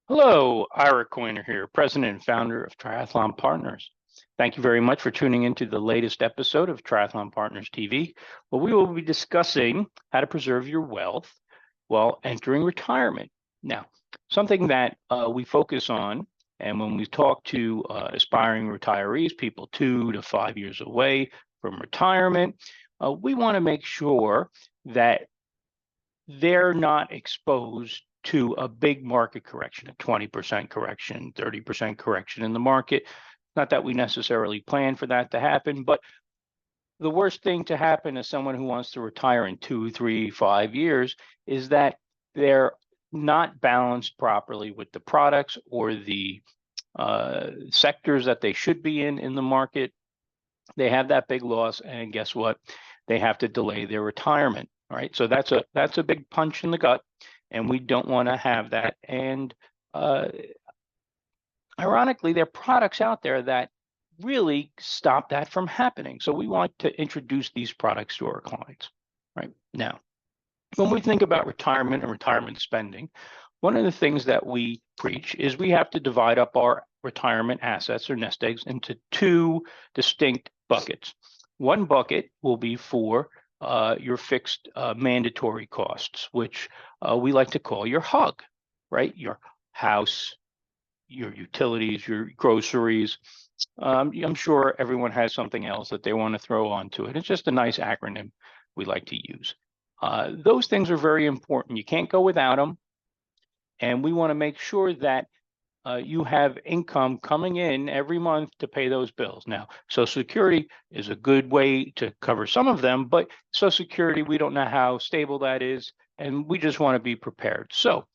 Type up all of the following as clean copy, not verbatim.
Hello, Ira Coiner here, President and Founder of Triathlon Partners. Thank you very much for tuning into the latest episode of Triathlon Partners TV, where we will be discussing how to preserve your wealth while entering retirement. Now, something that we focus on, and when we talk to aspiring retirees, people 2 to 5 years away from retirement, we want to make sure that they're not exposed to a big market correction, a 20% correction, 30% correction in the market. Not that we necessarily plan for that to happen, but the worst thing to happen to someone who wants to retire in 2, 3, 5 years is that they're not balanced properly with the products or the sectors that they should be in the market. They have that big loss, and guess what? They have to delay their retirement. All right, so that's a big punch in the gut, and we don't want to have that. And ironically, there are products out there that really stop that from happening. So we want to introduce these products to our clients. Right now, when we think about retirement and retirement spending, one of the things that we preach is we have to divide up our retirement assets or nest eggs into two distinct buckets. One bucket will be for your fixed mandatory costs, which we like to call your HUG, right? Your house, your utilities, your groceries. I'm sure everyone has something else that they want to throw onto it. It's just a nice acronym we like to use. Those things are very important. You can't go without them. And we want to make sure that you have income coming in every month to pay those bills. Now, Social Security is a good way to cover some of them, but Social Security, we don't know how stable that is, and we just want to be prepared. So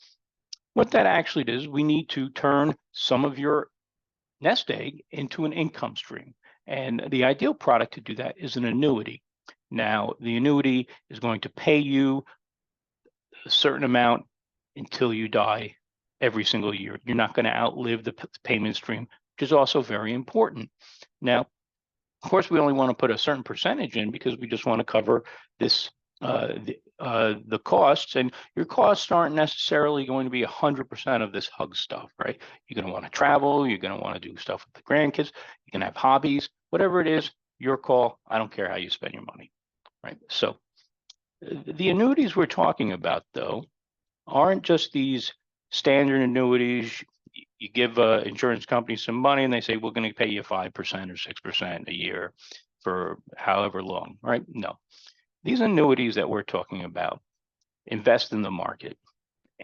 what that actually does, we need to turn some of your nest egg into an income stream. And the ideal product to do that is an annuity. Now, the annuity is going to pay you a certain amount until you die every single year. You're not going to outlive the payment stream, which is also very important. Now, of course, we only want to put a certain percentage in because we just want to cover this the costs, and your costs aren't necessarily going to be 100% of this HUG stuff, right? You're going to want to travel, you're going to want to do stuff with the grandkids, you can have hobbies, whatever it is, your call. I don't care how you spend your money, right? So the annuities we're talking about, though, aren't just these standard annuities. You give insurance companies some money and they say, we're going to pay you 5% or 6% a year for however long, right? No. These annuities that we're talking about invest in the market,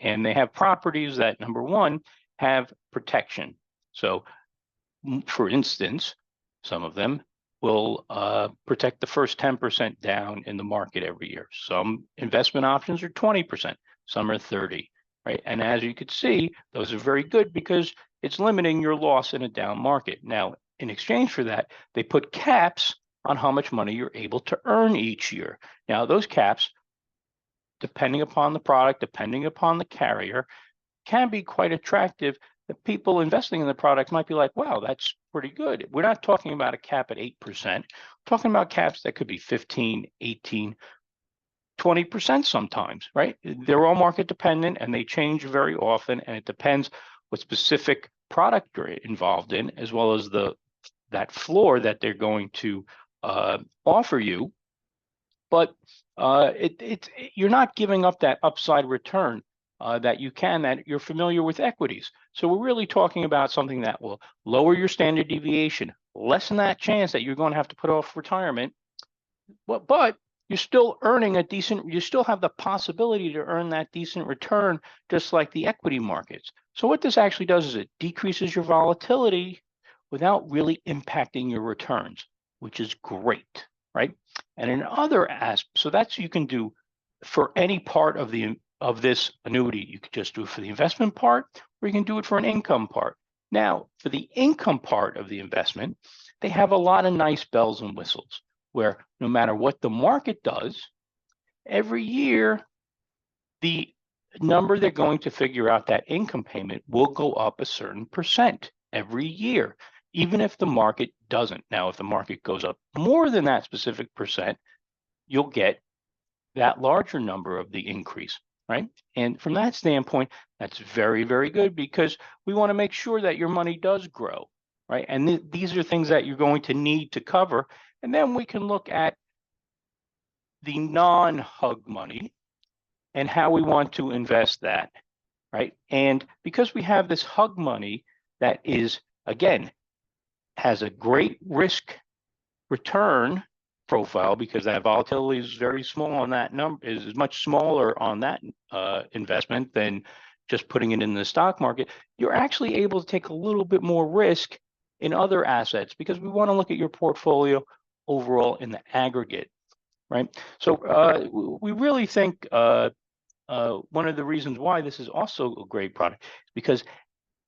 and they have properties that, number one, have protection. So, for instance, some of them will protect the first 10% down in the market every year. Some investment options are 20%, some are 30%, right? And as you could see, those are very good because it's limiting your loss in a down market. Now, in exchange for that, they put caps on how much money you're able to earn each year. Now, those caps, depending upon the product, depending upon the carrier, can be quite attractive. The people investing in the product might be like, wow, that's pretty good. We're not talking about a cap at 8%. We're talking about caps that could be 15, 18, 20% sometimes, right? They're all market dependent and they change very often, and it depends what specific product you're involved in, as well as that floor that they're going to offer you. But you're not giving up that upside return that you're familiar with equities. So we're really talking about something that will lower your standard deviation, lessen that chance that you're going to have to put off retirement, but you're still earning you still have the possibility to earn that decent return, just like the equity markets. So what this actually does is it decreases your volatility without really impacting your returns, which is great, right? And in other aspects, so that's you can do for any part of this annuity. You could just do it for the investment part, or you can do it for an income part. Now, for the income part of the investment, they have a lot of nice bells and whistles, where no matter what the market does, every year, the number they're going to figure out that income payment will go up a certain percent every year, even if the market doesn't. Now, if the market goes up more than that specific percent, you'll get that larger number of the increase. right? And from that standpoint, that's very, very good, because we want to make sure that your money does grow, right? And these are things that you're going to need to cover. And then we can look at the non-hug money and how we want to invest that, right? And because we have this hug money that is, again, has a great risk return profile, because that volatility is very small on that number, is much smaller on that investment than just putting it in the stock market, you're actually able to take a little bit more risk in other assets, because we want to look at your portfolio overall in the aggregate, right? So we really think one of the reasons why this is also a great product is because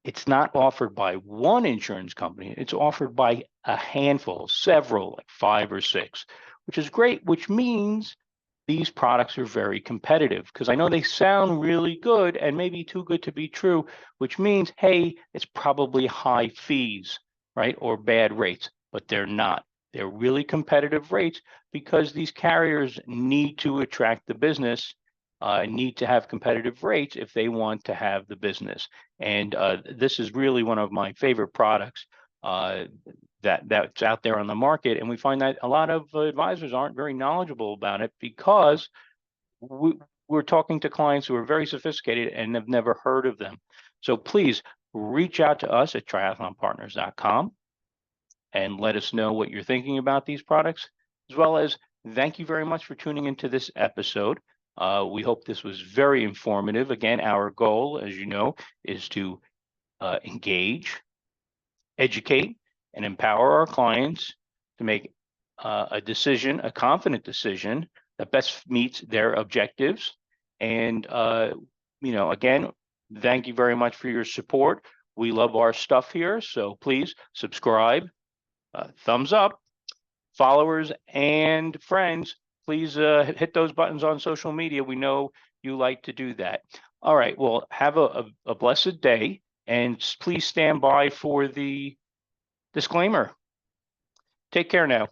it's not offered by one insurance company. It's offered by a handful, several, like 5 or 6, which is great, which means these products are very competitive, because I know they sound really good and maybe too good to be true, which means, hey, it's probably high fees, right? Or bad rates, but they're not. They're really competitive rates, because these carriers need to attract the business, need to have competitive rates if they want to have the business. And this is really one of my favorite products that's out there on the market. And we find that a lot of advisors aren't very knowledgeable about it, because we're talking to clients who are very sophisticated and have never heard of them. So please reach out to us at triathlonpartners.com and let us know what you're thinking about these products, as well as thank you very much for tuning into this episode. We hope this was very informative. Again, our goal, as you know, is to engage, educate, and empower our clients to make a decision, a confident decision that best meets their objectives. And, again, thank you very much for your support. We love our stuff here, so please subscribe, thumbs up, followers and friends. Please hit those buttons on social media. We know you like to do that. All right, well, have a blessed day, and please stand by for the disclaimer. Take care now.